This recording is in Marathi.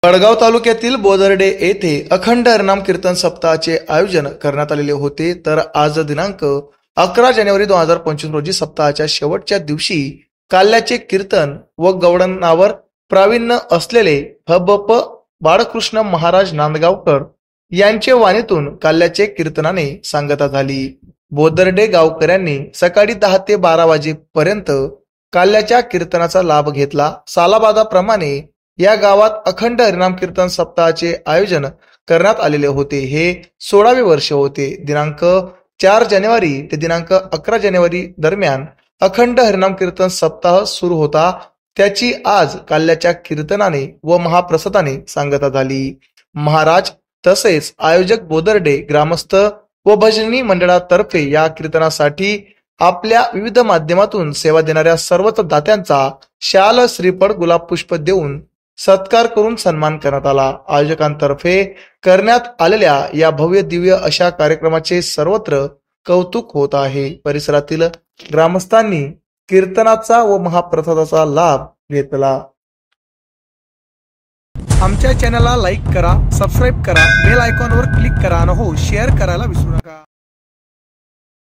वडगाव तालुक्यातील बोदर्डे येथे अखंड हरिनाम कीर्तन सप्ताहाचे आयोजन करण्यात आलेले होते। तर आज दिनांक 11 जानेवारी 2025 रोजी सप्ताहाच्या शेवटच्या दिवशी काल्याचे कीर्तन व गवळणावर प्रावीण्य असलेले हबप बाळकृष्ण महाराज नांदगावकर यांचे वाणीतून काल्याचे कीर्तनाने सांगता झाली। बोदर्डे गावकऱ्यांनी सकाळी 10 ते 12 वाजेपर्यंत काल्याच्या कीर्तनाचा लाभ घेतला। सालाबादाप्रमाणे या गावात अखंड हरिनाम कीर्तन सप्ताहाचे आयोजन करण्यात आलेले होते। हे 16वे वर्ष होते। दिनांक 4 जानेवारी ते दिनांक 11 जानेवारी दरम्यान अखंड हरिनाम कीर्तन सप्ताह सुरू होता। त्याची आज काल्याच्या कीर्तनाने व महाप्रसादाने सांगता झाली। महाराज तसेच आयोजक बोदर्डे ग्रामस्थ व भजनी मंडळातर्फे या कीर्तनासाठी आपल्या विविध माध्यमातून सेवा देणाऱ्या सर्वच दात्यांचा शाल श्रीफळ गुलाब पुष्प देऊन सत्कार करून सन्मान करण्यात आला। आयोजकांतर्फे करण्यात आलेल्या या भव्य दिव्य अशा कार्यक्रमाचे सर्वत्र कौतुक होत आहे। परिसरातील ग्रामस्थांनी कीर्तनाचा व महाप्रसादाचा लाभ घेतला। आमच्या चॅनलला लाईक करा, सबस्क्राईब करा, बेल आयकॉनवर क्लिक करा आणि हो शेअर करायला विसरू नका।